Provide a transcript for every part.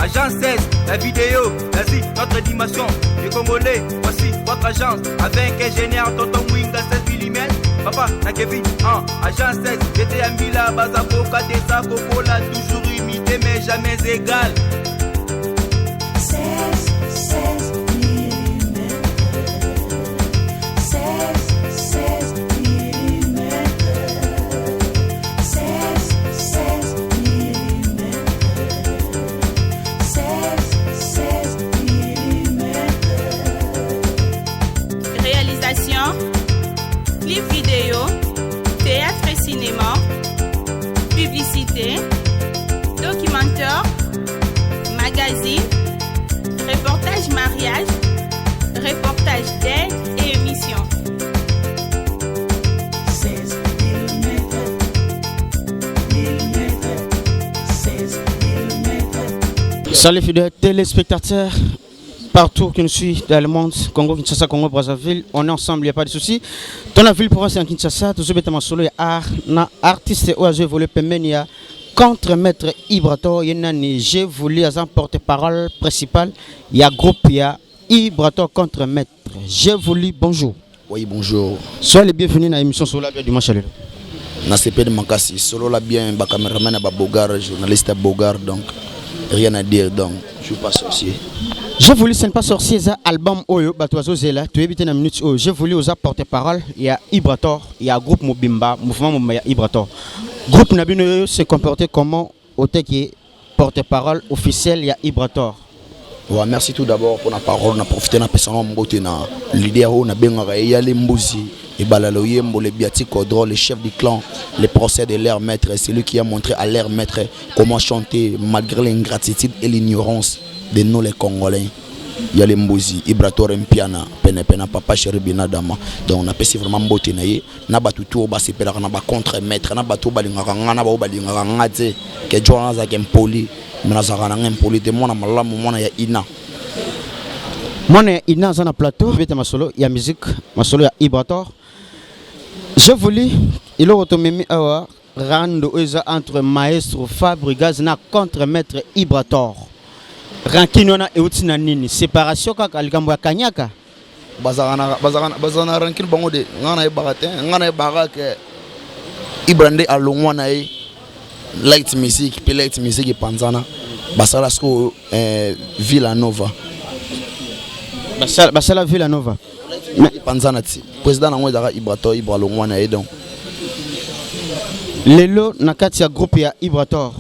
Agence 16, la vidéo, vas-y, notre animation. Les Congolais, voici votre agence. Avec ingénieur Tonton Winga 16 mm. Papa, na Kevin, Agence 16, j'étais à Mila, Bazaboka, Tessa, Cocola, toujours imité mais jamais égal. 16 mm. 16 mm. 16 mm. 16 mm. Réalisation, clip vidéo, théâtre et cinéma, publicité, documentaire, magazine, reportage mariage, reportage d'aide et émission. 16 mm. 16 mm. Salut fidèles téléspectateurs, partout que nous suivons dans le monde, Congo, Kinshasa, Congo, Brazzaville, on est ensemble, il n'y a pas de souci. Dans la ville province en Kinshasa, tout ce qui est solo, il y a artiste ou j'ai voulu permettre contre maître Ibrator, j'ai voulu un porte-parole principal, il y a groupe, il y a Ibrator contre maître. J'ai voulu bonjour. Oui, bonjour. Soyez les bienvenus dans l'émission Solo la bien dimanche. Na CP de Makassi, Solo la bien, ba caméraman à Bogar, journaliste à Bogar, donc rien à dire, donc je suis pas sorcier. J'ai voulu, ce n'est pas sorcier, ça album Oyo, Batoazo Zela, tu es évité dans la minute Oyo. J'ai voulu aux porte-parole, il y a Ibrator, il y a groupe Mobimba, mouvement Mobimba, Ibrator. Groupe Nabino se comporter comment au qui porte-parole officiel, il y a Ibrator. Ouais, merci tout d'abord pour la parole, on a profité de la personne l'idée où on a bien les Mbouzi, et Balaloyembo, les Biati Kodro, les chefs du clan, les procès de l'air maître, c'est lui qui a montré à l'air maître comment chanter malgré l'ingratitude et l'ignorance de nous les Congolais. Il y a les Mbouzi, Ibrator Mpiana, Penepena, Papa Cherubina Dama. Donc on a passé vraiment beauté naïe. Na batu tout bas c'est pela na ba contre maître, na batu balinganga na ba balinganga te que Joana za kempoli, na za kana ngempoli te mona malamu mona ya ina. Mona ina za na plateau, vite ma solo, il y a musique, ma solo ya Ibrator. Je voulais il automemi awa rando eza entre maestro Fabregas na contre maître Ibrator. Rankinona et utina nini séparation kaka likambo ya kanyaka bazana rankin bango de ngana e barate ngana e barake Ibrande alongwana e light music pe light music panzana basala sko Villanova basala Villanova panzana ti président nango dara Ibrator Ibralongwana e donc lelo nakati ya groupe ya Ibrator.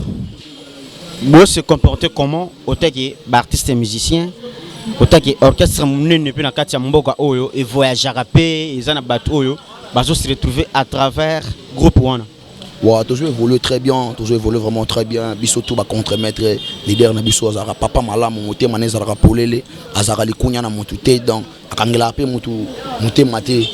Moi se comporter comment autant que artiste et musicien autant que orchestre munene puis na kati ya mboka oyo et voyageur rapé ils en a battu oyo bazo se retrouver à travers groupe wana. Ouais, toujours évolué très bien, toujours évolué vraiment très bien. Biso tout ba contre maître leader na biso azara papa malamu moté maneza ra polele azara likunya na motute donc akangela pe mutu moté maté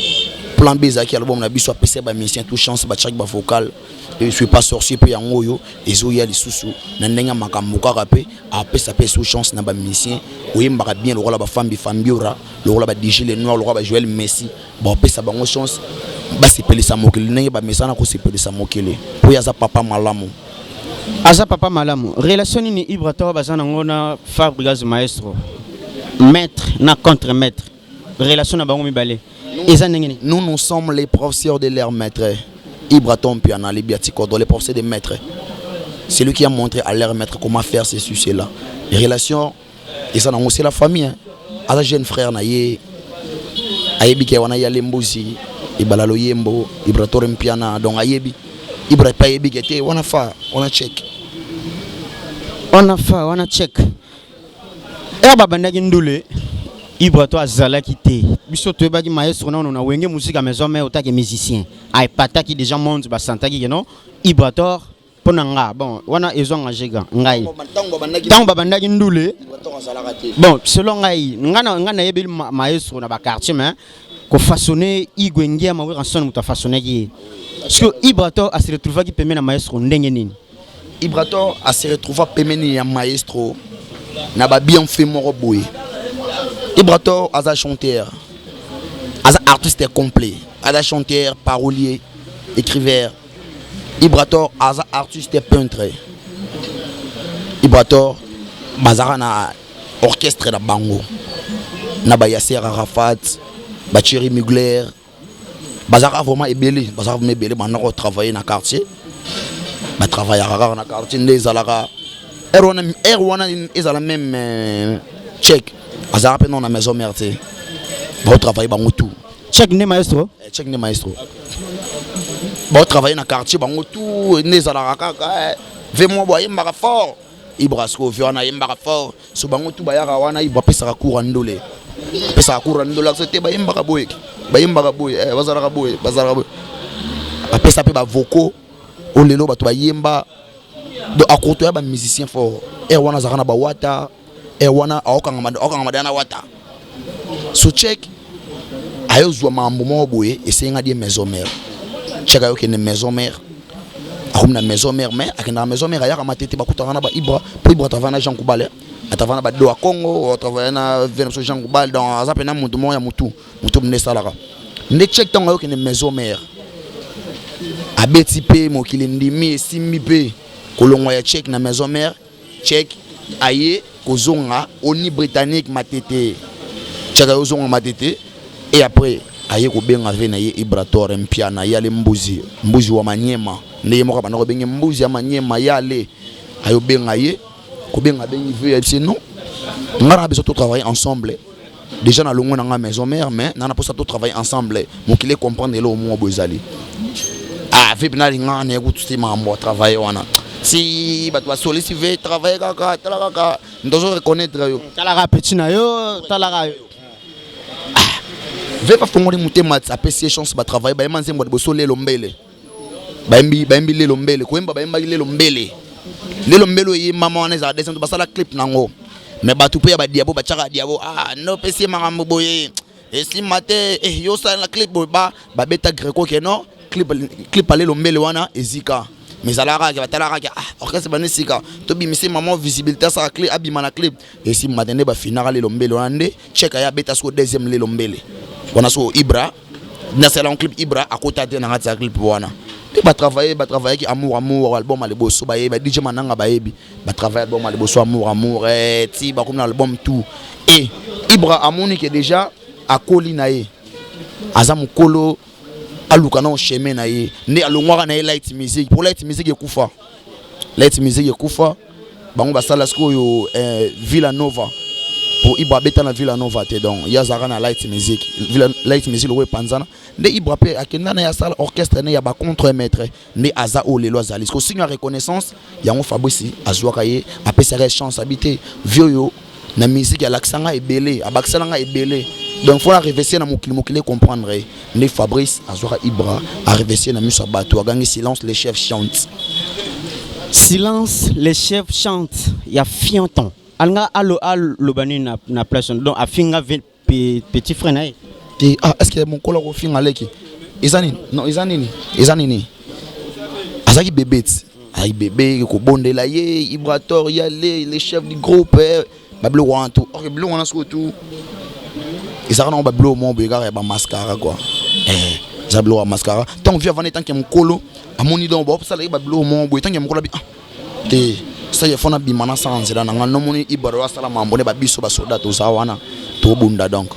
plan B zaki album na biso apese ba musicien tout chance ba chaque ba vocal et je suis pas sorcier pe yango yo ezo ya lisusu na ndenga makambo kaka pe apesa pe sous chance na ba musicien oyemba bien le roi ba fambi fambiora le roi ba DJ les noirs le roi ba Joël Messi ba apesa bango chance ba sepelisa mokili nenge ba mesana ko sepelisa mokili po ya za papa malamu aza papa malamu relation ni Ibrator bazana ngona Fabregas maestro maître na contre maître relation na bango mibale. Nous sommes les professeurs de l'air maître. Ibrator Mpiana, les Biatikodro, les professeurs des maîtres. C'est lui qui a montré à l'air maître comment faire ces sujets-là. Les relations, et ça, c'est la famille. À la jeune frère, Ayebi Kewana Yalembosi, Ibalalo Yembo, Ibrator Mpiana, donc Ayebi. Ibra pas Ayebi Gete, on a fait, on a check. On a check. Et Babandagi Ndoule. Ibrator azala kité biso to ebaki maestro na on a wenge musique à maison mais autant que musicien ay pataki déjà monde ba santaki non Ibrator ponanga bon wana ezo ngajega ngai tango babandaki ndule bon selon ngai ngana yebi maestro na ba quartier mais ko façonner igwengia ma ranson muta façonner ki parce que Ibrator a se retrouver qui permet na maestro ndenge nini Ibrator a se retrouver permet ya maestro na ba bien fait moko boye. Ibrator a chanteur, artiste complet, a chanteur, parolier, écrivain. Ibrator a artiste peintre. Ibrator bazaka na orchestre na bango na ba Yasser Arafat ba Thierry Mugler bazaka vraiment ebele bazaka vraiment ebele banako travailler na quartier ba travailler rara na quartier les alaka Erwana ezala même check bazaka pe non na maison mère te ba travailler bango tout check ne maestro check ne maestro ba travailler na quartier bango tout les alaka kaka vraiment boye mbaka fort Ibrasco viona yembaka fort so bango tout bayaka wana Ibra pesa cour ndole pesa cour ndole c'était bayembaka boye bazalaka boye apesa pe ba vocaux o lelo bato bayemba do akoto ya ba musicien fort wana zakana ba wata wana okanga madana wata so check ayo zwa mambo mo boye esenga die maison mère check ayo ke ne maison mère akumna maison mère mais akenda maison mère ayaka matete bakutana na ba Ibra pour Ibra travailler na Jean Koubale atavana ba do a Congo travailler na Venezuela Jean Koubale dans azapena mutu mo ya mutu mnesalaka ne check tango ke ne maison mère abeti pe mokili ndimi simbi pe kolongwa ya check na maison mère check aye kozonga oni britannique matete check ayo zonga matete et après aye ko benga ve na ye Ibrator mpiana yale mbuzi wa manyema ndeye moka bana ko benga mbuzi ya manyema yale ayo benga ye ko benga bengi ve c'est non ngara beso to travailler ensemble déjà na longo na maison mère mais nana pour ça to travailler ensemble mon qu'il comprendre le mo bozali ah fait bina linga na ku tuti mambo travailler wana si ba to solliciter travailler kaka ndozo reconnaître yo talaka petit na yo talaka yo ve pas fongoli mutema apesi chance ba travailler ba manze mo de bosole lombele baimbi le lombele koemba baimba le lombele ye mama wana za descendre basala clip nango mais batu pe ba diabo ba chaka diabo no pesi makambo boye esi mate yo sa la clip ba beta greco ke non clip ale lombele wana ezika mais alara ka batala ka orchestre banisika to bimisi maman visibilité sa clip abima na clip esi matende ba finale le lombele wana nde check ya beta so deuxième le lombele wana so Ibra na salon clip Ibra à côté de na ngata clip wana ba travailler qui amour album ale bosso ba yeba DJ mananga ba yebi ba travailler album ale bosso amour ti ba comme dans album tout et Ibra amoni que déjà a koli na ye azam kolo aluka na chemin na ye ne alongwa na ye light music pour light music ekufa bango ba sala sko yo Villa Nova pour Ibra beta na Villa Nova te donc ya zara na light music le we panzana nde Ibra pe akenda na ya salle orchestre ne ya ba contre-maître ne aza o lelo azali ko signe reconnaissance yango Fabrice azwaka ye apesa chance habiter vieux na musique ya l'accent ebele abaksana ebele donc faut la réverser na mokili comprendre ne Fabrice azwaka Ibra a réverser na musa bato agangi silence les chefs chantent ya fianton alga allo bani na place donc afinga petit frère na est-ce que mon collègue au fin aleki ezanini azaki bébé ay bébé ko bondela ye Ibrator yale les chefs du groupe bablo wantu ok blo wana surtout ezaka na bablo mon begara ba mascara quoi zablo wa mascara tant via vané tant que mon colo amoni donc ba sala bablo mon boy tant que mon colo bi te ça y fona bi mana sans là na nomoni Ibra sala mambo ba biso ba soda to za wana to bunda donc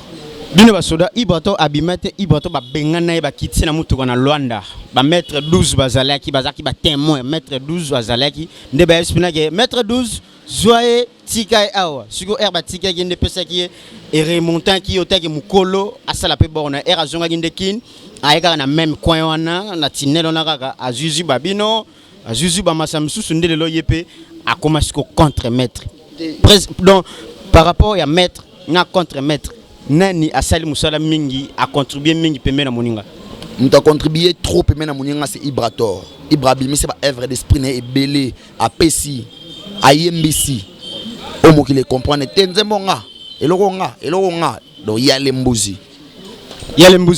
bino ba soda Ibrator abimate Ibrator ba bengana ba kitse na mutu na Luanda ba maître 12 bazalaki bazaki ba témoin maître 12 bazalaki nde ba espina ke maître 12 joye tika awa siko herba tika gende pesa ki et remontant ki otaki mukolo asala pe borna era zonga gende kin aika na même coin wana na tinelo na kaka azuzu babino azuzu ba masamsusu ndele lo yepe akoma siko contre maître donc par rapport à maître na contre maître nani asali musala mingi a contribuer mingi pembe na moninga muta contribuer trop pembe na moninga c'est Ibrator Ibrahim c'est ba œuvre d'esprit né ebelé a pesi ayembisi omo qui les comprendre tenzembo nga eloko nga do yale mbuzi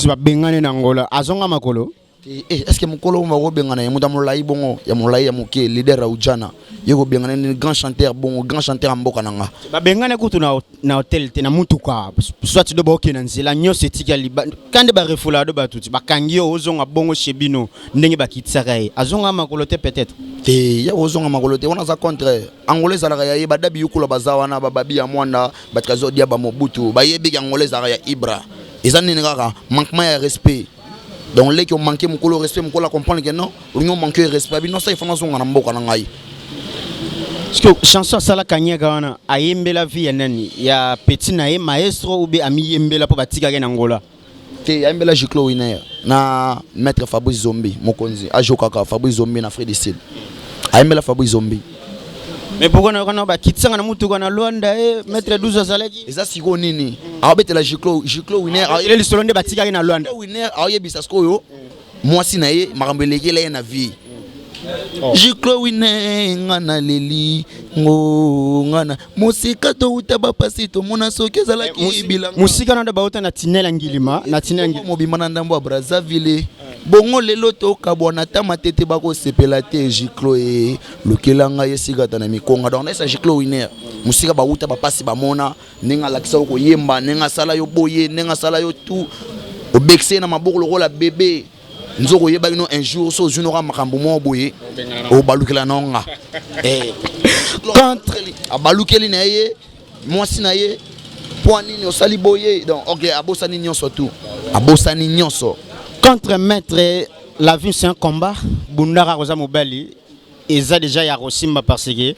ba bengane na ngola azonga makolo est-ce que mokolo mako bengana ya muta molai bongo ya molai ya moke leader Aujana yego bengana ni grand chanteur bongo grand chanteur mboka nanga ba bengana kutu na hotel te na mutuka soit do boke na nzela nyose etika liba kande ba refula do batuti bakangi ozonga bongo shebino ndenge bakitsaka ye azonga makolo te peut-être te ya ozonga makolo te on a ça contre angolais ala ya badabi yukula bazawana bababi ya mwanda batkazo dia ba mobutu ba yebi angolais ala ya ibra ezani ngaka manquement ya respect. Donc les qui ont manqué mon respect, mon comprendre que non, ils ont manqué de respect. Non, ça il faut nous en amboka nangai. Parce que chanson ça la kanya gawana ayembe la vie nani ya petit nae maestro ou bien ami yembe la pour batika ke Angola. Te ayembe la Jiclo winner na maître Fabrice Zombi mokonzi ajokaka Fabrice Zombi na Fred Sil. Ayembe la Fabrice Zombi. Mais pourquoi on a kitanga na mutu kana Luanda maître 12 azalaki. Eza siko nini? Abete la Jiclo winner il est le solonde batika ke na Luanda. Winner ayebisa skoyo moi si na ye marambeleke la na vie. Jiclo winner ngana leli ngana musika to utaba pasito mona soki azalaki bilanga. Musika na ba uta na tinela ngilima na tinela ngilima mobima na ndambo ya Brazzaville. Bongo lelo to kabona ta matete bako sepela te Jiclo e lokelanga yesigata na mikonga donc ça Jiclo winner musika ba uta ba pasi ba mona ninga lakisa ko yemba ninga sala yo boye ninga sala yo tout obexé na maboko lokola bébé nzoko yeba ino un jour so junora makambo mo boye o balukela nonga contre abalukeli na ye mwasi na ye poani o sali boye donc OK abosani nyonso tout abosani nyonso. Contre maître, la vie c'est un combat. Bundara Rosa Mobali, eza déjà ya Rosimba parce que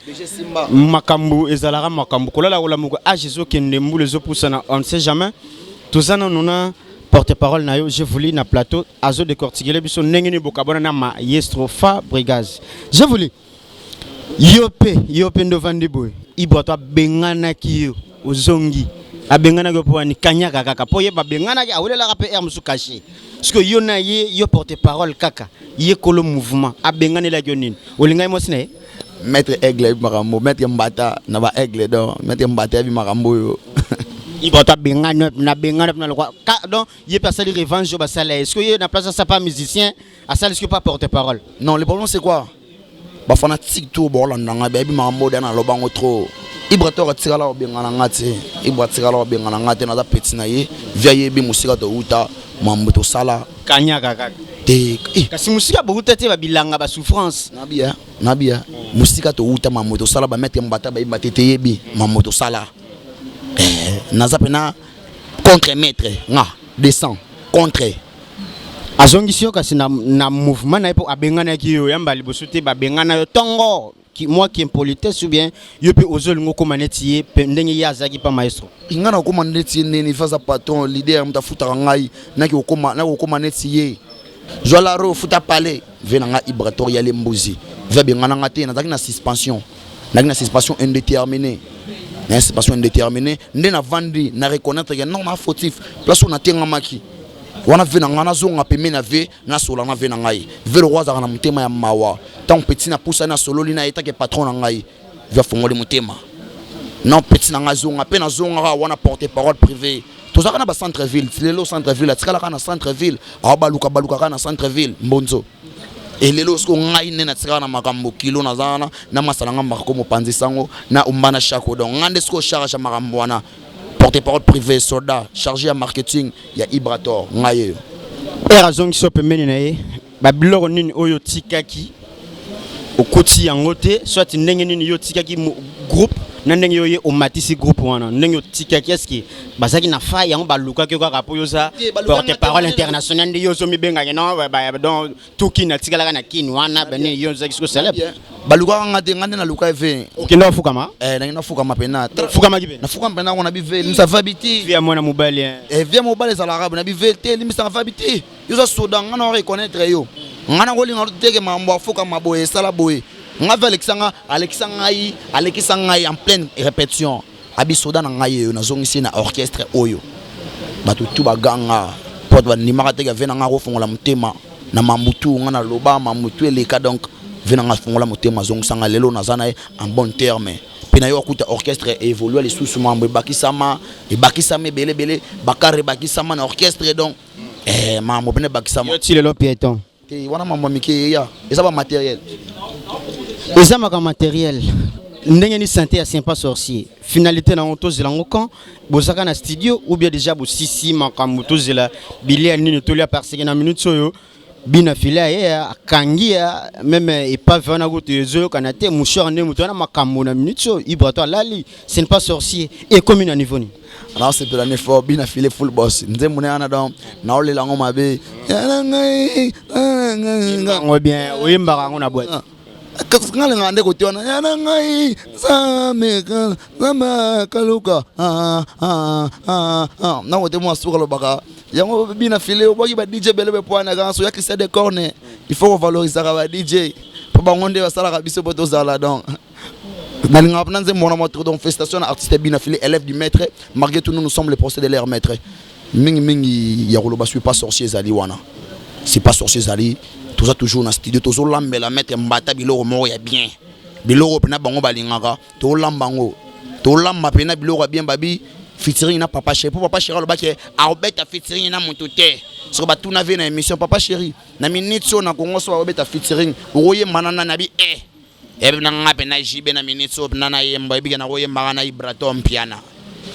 Makambu ezalara Makambu. Kola la mugo a Jésus kendembu les opusana, on ne sait jamais. Tout ça non a porte-parole na yo, je voulais na plateau azo décortiquer les biso nengeni bokabona na ma yestro fa brigaz. Je voulais yope ndovandi boy. Ibrato bengana kiyo ozongi. Abengana go po ni kanyaka kaka po ye ba bengana ki awela ka PR musu caché. Parce que yo na ye porte parole kaka ye kolo mouvement abengana la yonine olinga mo sine maître aigle marambo maître mbata na ba aigle donc maître mbata bi marambo yo ibota bengana na bengana na quoi donc ye personne revanche ba sala est-ce que ye na place ça pas musicien à ça est-ce que pas porte parole non le problème c'est quoi ba fanatique tout bolanda nga bi marambo dana lobango trop Ibrator tirala obengana ngati Ibrator obengana ngati na za petit na ye via ye bi musika to uta mambuto sala kanyaka kaka te kasi musika bo uta te ba bilanga ba souffrance nabia musika to uta mambuto sala ba mettre mbata ba batete yebi mambuto sala na za pena contre maître nga descend contre azongisio kasi na mouvement na po abengana ki yo yamba liboso te ba bengana yo tongo moi qui impolitesse ou bien yo pe ozolingo ko maneti ndenge ya zaki pa maestro ingana ko maneti neni faza patron leader mtafuta ngai naki ko maneti ye jola ro futa palais venanga Ibrator ya lembuzi va bengana ngate na zaki na suspension indéterminée na suspension indéterminée ndena vandi na reconnaître que non na fautif place on a tenga maki wana vena ngana zonga peme na ve na sola na vena ngai velo roza kana mutema ya mawa tant petit na poussa na solo lina eta ke patron na ngai va fongoli mutema non petit na ngazonga pe na zonga wana porte parole privé to zaka na ba centre ville lelo centre ville atikala kana centre ville abaluka kana centre ville mbonzo et lelo sko ngai ne na tikala na makambo kilo na zana na masala ngamba ko mopanzi sango na umbana shako donc ngande sko charge makambo wana porte-parole privé soldat chargé à marketing ya Ibrator ngaye erazongi sope meni na ye ba biloko nini oyo tikaki okoti yango te soit ndenge nini yo tikaki groupe na ndenge yo ye omatisi groupe wana ndenge tikaki eski bazaki na fa yango baluka ke kwa po yo za porte-parole international ndi yo zo mibenga no donc tuki na tikala na kini wana bene yo zaki sko célèbre baluka ngate ngande na luka ve okenda fukama na fukama pena fukama kibe na fukama pena on a bive nous ça biti via mwana mobali via mobali za l'arabe na bive te limisa va biti yo za soda ngana reconnaître yo ngana ko linga teke mambo fukama boye sala boye ngave Alexandre ngai en pleine répétition abi soda na ngai na zongisi na orchestre oyo batu tu baganga pot ba nimaka teke vena ngako fongola mutema na mambutu ngana loba mamutu eleka donc vena ngako fongola mutema zongisa nga lelo na zana en bon terme pena yo akuta orchestre évoluer les sous mambo bakisama belé bakare bakisama na orchestre donc mambo pena bakisama yo ti lelo piéton te wana mambo mike ya eza ba matériel eza maka matériel ndenge ni santé ya Saint pas sorcier finalité na auto zelango quand bozaka na studio ou bien déjà bo sisi makambo to zela bilia nini to lia parce que na minute soyo bina filia ya kangia même et pas vana go te zo kana te moucheur ne muto na makambo na minute so ibrato lali Saint pas sorcier et commune à niveau ni alors c'est plan effort bina filer full boss nzemune ana donc na ole lango mabe on bien oyemba ngona boîte ngale ngande ko tiona yana ngai sameka sama kaluka na wote mo asuka lo baka yango bina file o baki ba DJ belebe poana ga so yakisa de corne il faut valoriser ba DJ pour ba ngonde basala ka biso poto zala donc nalinga pananze mona moto donc festation artiste bina file élève du maître malgré tout nous sommes les procès de leur maître mingi ya ko ba suis pas sorcier zali wana c'est pas sorcier zali tout ça toujours dans studio toujours lambela mettre mbata biloko moko ya bien biloko pena bango balingaka to lambango to lamba pena biloko bien babi featuring na papa chéri pour papa chéri lo baki a obeta featuring na mututé so ba tuna ve na émission papa chéri na minute so na kongo so obeta featuring oye manana na bi na ngape na jibe na minute so na yemba bi na oye magana ibratom piana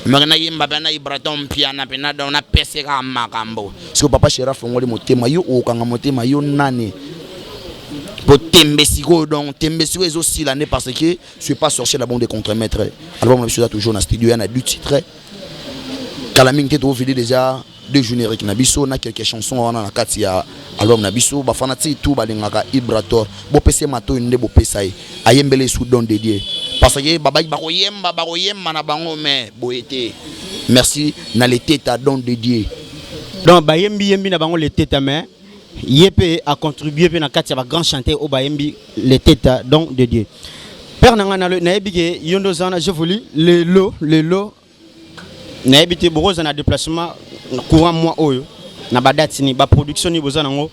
magana yemba bana ibratom piana pena dona pese ka makambo so papa chéri fongoli motema yo okanga motema yo nani pour Tembesigo donc Tembesigo est aussi l'année parce que je suis pas sorcier la bande de contre-maître album on est toujours dans studio il y a deux titres Kalaming te trouvé déjà deux génériques nabiso na quelques chansons on a katia album nabiso ba fanati tout balingaka Ibrator bo pese mato inde bo pesaye ayembele sous don dédié parce que baba ba koyemba na bango mais boyete merci na les têtes à don dédié donc ba yembi na bango les têtes mais Yepé a contribué à un grand chanteur au Bayembi, les têtes donc de Dieu. Père Nangana, Naébige, Yondozana, je voulais le lot, Naébite Boros en déplacement, courant mois oyo, Nabadatini, ba production ni bozanango,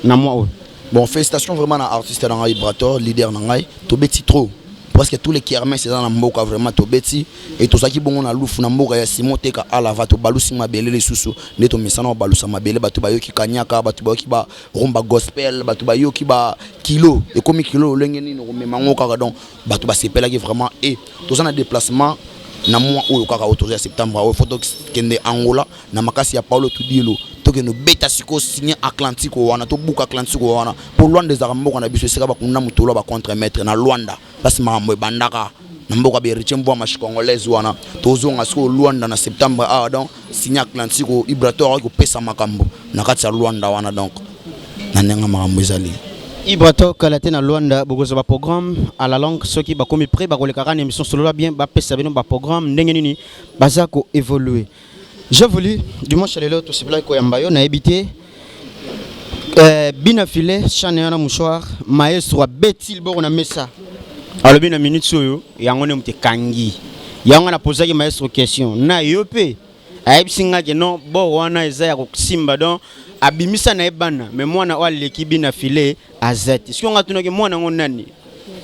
na mois oyo. Bon, félicitations vraiment à l'artiste Nangai Brator, leader Nangai, Tobeti trop. Parce que tous les kermés c'est dans la mboka vraiment Tobeti et tout ça qui bon on a louf na mboka ya simoteka ala va to balusi mabele les susu neto misana balusa mabele batu ba yoki kanyaka batu ba yoki ba rumba gospel batu ba yoki ba kilo et comme kilo lenge ni no memango kaka donc batu ba sepela qui vraiment et tout ça na déplacement na mois oyo kaka autorisé septembre au photo kende Angola na makasi ya Paulo Tudilo toke no beta siko signé Atlantique wana to buka Atlantique wana pour loin des aramboko na biso seka ba kunna mutolo ba contre maître na Luanda parce mambo bandaka na mboka be richembo ma congolaise wana tozonga siko Luanda na septembre donc signé Atlantique Ibrator ko pesa makambo na kati ya Luanda wana donc na nenga makambo ezali Ibrato kalate na Luanda bogoza ba programme à la langue ceux qui ba komi prêt ba koleka kan émission solo bien ba pesa bino ba programme ndenge nini bazako évoluer. Je voulais dimanche lelo to sibla ko yambayo na ebité bina filé chane na mouchoir maestro betil boko na mesa alobi na minute soyo yango ne mute kangi yango na posaki maestro question na yope ayebsinga ke non bo wana eza ya kosimba donc abimisa na ebana mais mwana wa lekibi na filé azati si on a tuna ke mwana ngonani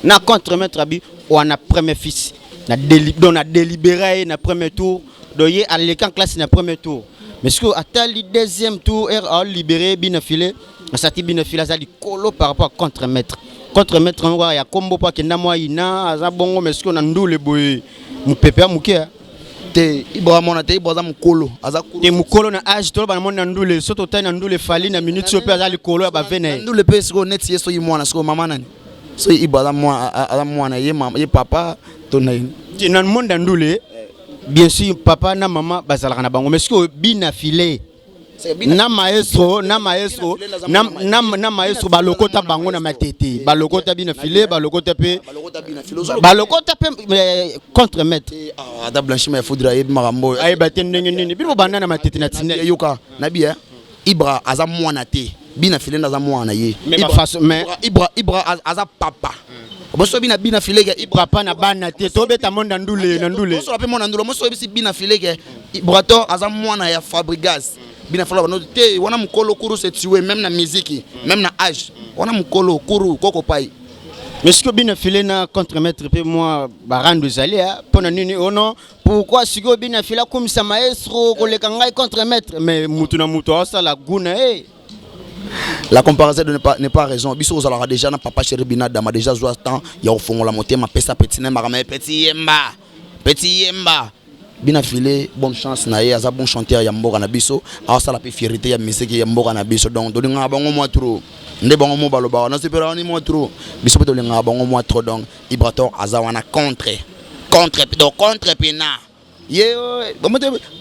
na contre maître abi wana premier fils na délibéré na premier tour doye à l'écran classe na premier tour mais ce que atali deuxième tour a libéré bina filé asati bina filé azali kolo par rapport à contre maître on ya combo pa kenda moi ina aza bongo mais ce que na ndule boye mupepe amuke te Ibrahima na te Ibrahima mukolo aza te mukolo na âge to ba mona ndule soto ta na ndule fali na minute so pe azali kolo ba vene ndule pe siko net yeso yi mwana siko mama nani so Ibrahima mwana ye papa to na ti na monde ndule bien sûr papa na maman bazalaka na bango mais ce que bina filé na maestro balokota bango na matete balokota bina filé balokota pe contre maître ada blanchiment faudra yeb marambo ay batendenge nini bino banda na matete na tina yoka na bien Ibra aza mwana te bina filé na za mwana ye mais Ibra aza papa boso bina filé ke Ibra pa na bana te to beta monde ndule boso pe mona ndule boso bisi bina filé ke Ibrato aza mwana ya Fabregas bina fala no te wana mukolo kuru se tuer même na musique même na âge wana mukolo kuru koko pai mais ce que bina filé na contre maître pe moi barando zali pona nini ono pourquoi siko bina filé comme ça maestro ko le kangai contre maître mais mutu na mutu asa la guna La comparaison n'est pas raison. Biso vous allez déjà na papa chéri binada ma déjà joué temps ya au fond la montée ma pesa petit na ma petit yemba bina filé bonne chance na ye aza bon chanteur ya mboka na biso a ça la fierté ya musique ya mboka na biso donc doni nga bango moi trop nde bango mo baloba na sepera ni moi trop biso peut nga bango moi trop donc Ibrator aza wana contre pena ye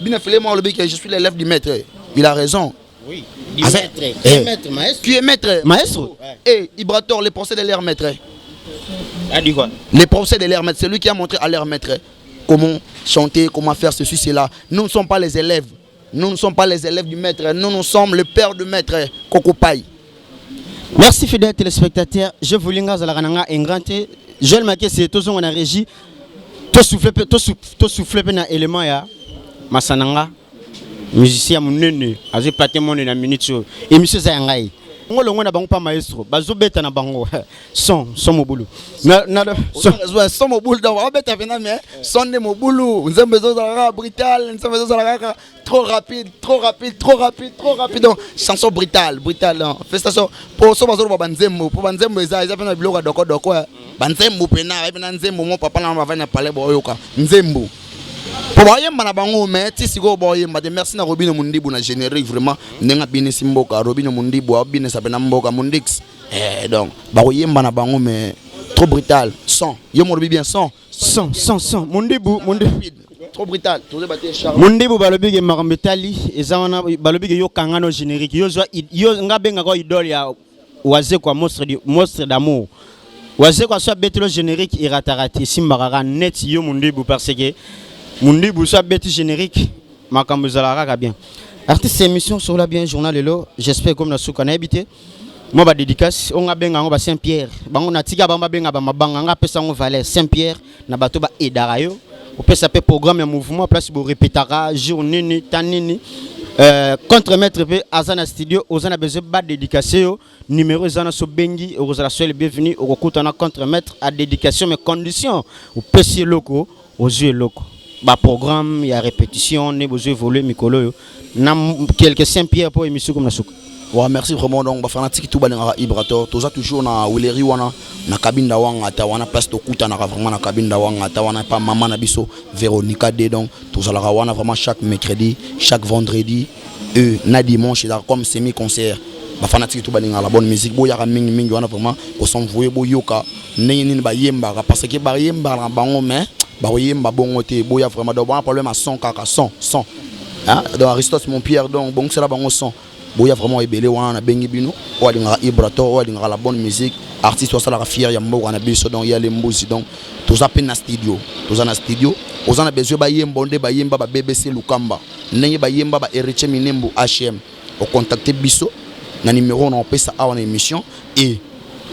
bina filé moi le que je suis l'élève du maître il a raison. Oui, du maître, maître, tu es maître. Maestro. Et Ibrator, les procès de l'air maître. A dit quoi? Les procès de l'air maître, c'est lui qui a montré à l'air maître comment chanter, comment faire ceci, cela. Nous ne sommes pas les élèves. Nous ne sommes pas les élèves du maître. Nous sommes le père du maître, Coco Paye. Merci fidèles téléspectateurs. Je vous linga zalaranga engranté. Je le marque c'est tout on a régie. Tout souffler na élément ya masananga. Musicien munene aze platé mon na minute et monsieur Zayangai ngolo ngona bango pa maestro bazo beta na bango son mobulu na son mobulu donc on beta vena mais son de mobulu nzembe zo za brutal nzembe zo za trop rapide donc chanson brutale festation pour so bazo ba nzembo pour nzembo eza pena biloko doko banzembo pena pena nzembo mo papa na va na parler boyoka nzembo. Pour voyer mana bango mais ti siko boyer mbate merci na Robino Mundibu na générique vraiment nenga bini simboka Robino Mundibu abine sabena mboka Mundix donc ba voyer mana bango mais trop brutal son yo mo bien son Mundibu trop brutal tout batté charme Mundibu balobi ke makambetali ezana balobi ke yo kangano générique yo ngabenga ko idole ya waze kwa monstre d'amour waze kwa so betelo générique iratarati simbarara net yo Mundibu parce que Mundibu soit bête générique, ma cambuzalara bien. Artiste émission sur la bien journal lelo, j'espère comme la souka na habité. Moi ba dédicace, on a benga on ba Saint-Pierre. Bango na tiga ba benga ba mabanga nga pesa on Valais Saint-Pierre na bato ba edarayo. On peut s'appeler programme et mouvement place pour répétera journée ni tanini. Contre-maître pe azana studio, ozana besoin ba dédicacer numéro zana so bengi, ozala soyez bienvenue au kutana contre-maître à dédication mais conditions. Au PC loco, aux yeux locaux. Bah programme, il y a répétition, on est besoin de voler Mikolo. Nam quelques Saint-Pierre pour émission comme la souk. Ouais, merci vraiment donc ba fanatique tout balinga Ibrator, toza toujours na Wileri wana na cabine da wanga ta wana place to kuta na vraiment na cabine da wanga ta wana pas maman na biso Véronica D donc toza la wana vraiment chaque mercredi, chaque vendredi na dimanche comme semi concert. Ba fanatique tout balinga la bonne musique boya ka mingi wana vraiment ko s'envoyer boyoka nini ba yemba parce que ba yemba na bango mais ba yemba bongo te boya vraiment donc un problème à son kaka son hein donc Aristote mon Pierre donc bon c'est là bango son boya vraiment ebele wana na bengi bino o alinga Ibrator o alinga la bonne musique artiste o sala fier ya mboka na biso donc ya les mbuzi donc toza pe na studio oza na besoin ba yemba onde ba yemba ba BBC Lukamba ndenge ba yemba ba Eriche Minembu HM o contacter biso na numéro na pesa a na émission et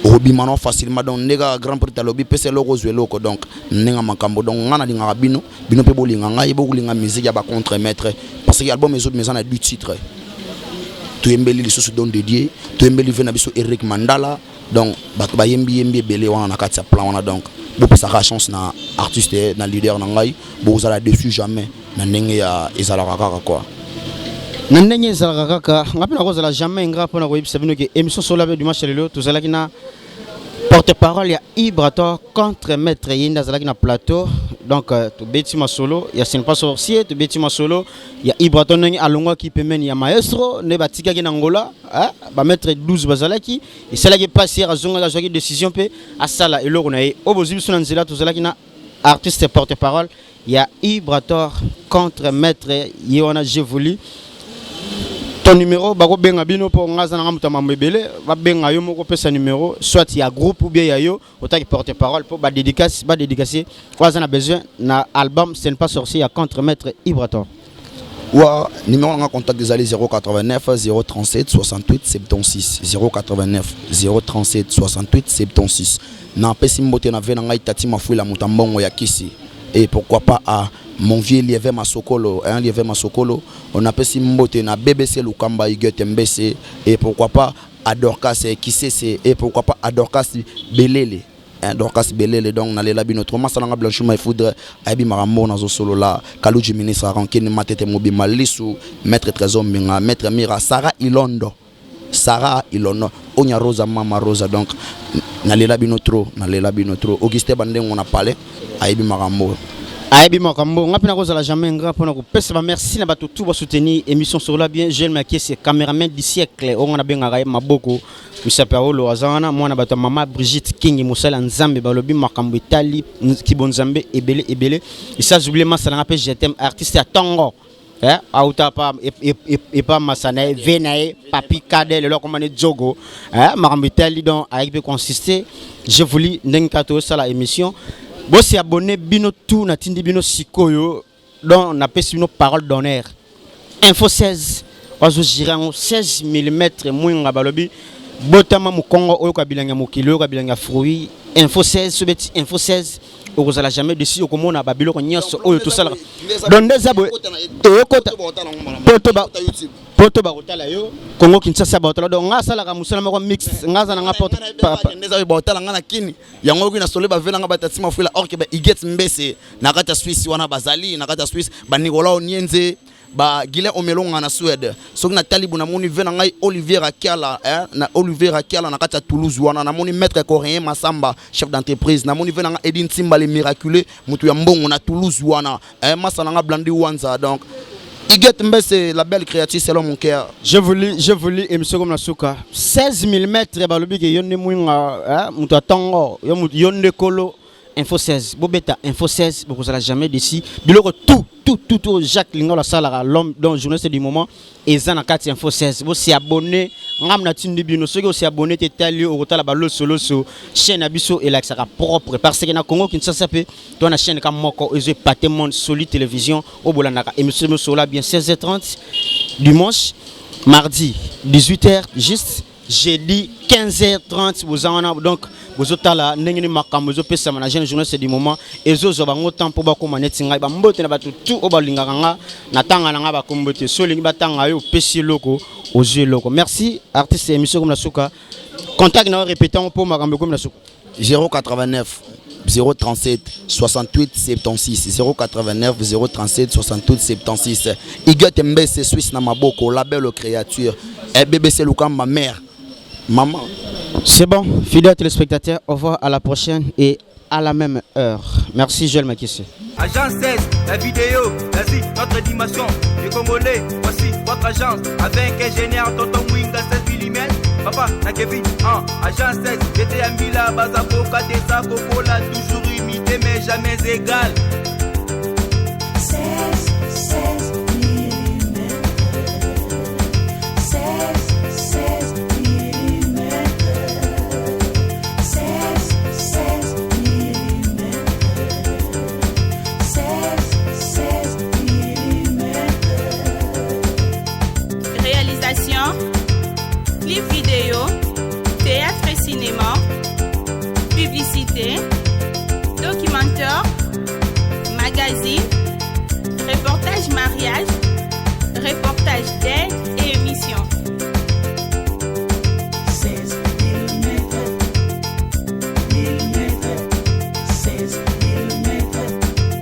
obimano facilement donc nega grand prix talobi pesa loko zweloko donc nenga makambo donc ngana linga bino pe bolinga ngai bokulinga musique ya ba contre-maître parce que album les autres maisons a 2 titres Tuembeli les sous don dédié Tuembeli vena biso Eric Mandala donc bato ba yembi belé wana na kati ya plan wana donc bo pesa ka chance na artiste na leader na ngai bo zala dessus jamais na ndenge ya ezala kaka quoi na ndenge ezala kaka ngapena ko zala jamais ngra pona ko yebisa bino ke émission sur la du match lelo to zala kina porte-parole ya Ibrator contre maître Yinda zala kina plateau donc to beti ma solo ya c'est pas sorcier to beti ma solo ya Ibrator ngi alongwa ki pemeni ya maestro ne batika ki na Angola ba maître 12 bazalaki et cela qui passe hier azonga la joie décision pe asala eloko na e obozibi sona nzela to zala kina artiste porte-parole ya Ibrator contre maître Yona j'ai voulu ton numéro bako benga bino pour ngaza na mutama mbebele ba benga yo moko pesa numéro soit il y a groupe ou bien il y a yo autant que porte-parole pour ba dédicacer quoi ça a besoin na album c'est pas sorcier à contre-maître Ibrator wa numéro on a contact des allées 089 037 68 76 089 037 68 76 na pesi mbote na vena ngai tati mafuila mutambongo ya kisi et pourquoi pas à mon vieux Lieve Masokolo, Lieve Masokolo, on appelle si mbote na BBC Lukamba Igete Mbese et pourquoi pas à Dorcas Kisese et pourquoi pas à Dorcas Belele. Dorcas Belele donc na lela bino trop masalanga blanchuma il faudrait aibi marambo na zo solo la Kaluji ministre rankine matete mobima lisu maître trésor minga maître Mira Sarah Ilondo Sarah Ilono Onya Rosa Mama Rosa donc nalela bino trop Auguste Bandeng on a parlé aibi makambo Aibi makambo ngapi na kozala jamais nga pona ko pesa ba merci na bato tout ba soutenir émission sur la bien Joël Makie c'est cameraman du siècle on a benga maboko Misa Paolo azana mwana bato mama Brigitte King Musala Nzambe balobi makambo Itali Kibonzambe ebele isa j'oublie masala ngapi j'aime artiste à Tongo auta pa et pas masana venae papi kadel le comme Djogo makambo Itali donc avec peut consister je voulais ndengkato ça la émission. Bon, si abonné bino tout na tindi bino sikoyo donc na pesi bino parole d'honneur info 16 ozo girango 16 mm mwinga balobi botama mukongo oyo kabilanga mokilo kabilanga fruit info 16 sobeti info 16 okozala jamais dessus okomona babilo ko nyonso oyo to sala donc des abo ekota poto ba kotala yo Congo Kinshasa ba kotala donc ngasa la musala mako mix ngasa na ngapoto ndeza ba kotala ngana kini yango ko na sole ba vela ngaba tatima fuila orke ba iget mbese na kata Suisse wana bazali na kata Suisse ba Nicolas Onienze ba Gile Omelonga na Suède soki na talibu na moni vena ngai Olivier Akiala na Olivier Akiala na kata Toulouse wana na moni maître coréen Masamba chef d'entreprise na moni vena ngai Edin Simba le miraculeux mutu ya mbongo na Toulouse wana masala nga Blandi Wanza donc Iget Mbese la belle créature selon mon cœur. Je voulais émission comme la souka 16 mm balobi ke yonne mwinga mutu atango yonne kolo info 16 bobeta info 16 bokozala jamais d'ici biloko tout Jacques Lingola Salara l'homme dont journaliste du moment et zana 4 info 16 bo si abonné ngam na tindi bino soki si abonné te tali o kotala balo solo so chaîne abiso et l'accès propre parce que na Congo Kinshasa pe to na chaîne comme moko ezo paté monde solide télévision au bolanaka émission sur la bien 16h30 dimanche mardi 18h juste jeudi 15h30 vous en donc vous otala ndengeni makambo zo pesa na jeune journaliste du moment ezo zo bango temps pour ba ko maneti ngai ba mbote na batu tout o balinga nga na tanga na nga ba kombote so lingi batanga yo pesi loko aux yeux loko merci artiste émission comme la souka contact na répétant pour makambo comme la souka 089 037 68 76 089 037 68 76 Iget Mbese Suisse na maboko la belle créature BBC Lukam ma mère maman. C'est bon, fidèles téléspectateurs, au revoir à la prochaine et à la même heure. Merci Joël Makie. Agence 16, la vidéo, vas-y, notre dimension. Les Congolais, voici votre agence. Avec ingénieur Tonton Winga 16 mm. Papa, na Kevin, agence 16, j'étais à Mila, Bazako, Kadesa, Kokola, toujours imité mais jamais égal. 16 mm. 16 mm. 16 mm. 16 mm. Réalisation, clip vidéo, théâtre et cinéma, publicité, documentaire, magazine, reportage mariage, reportage d'aide et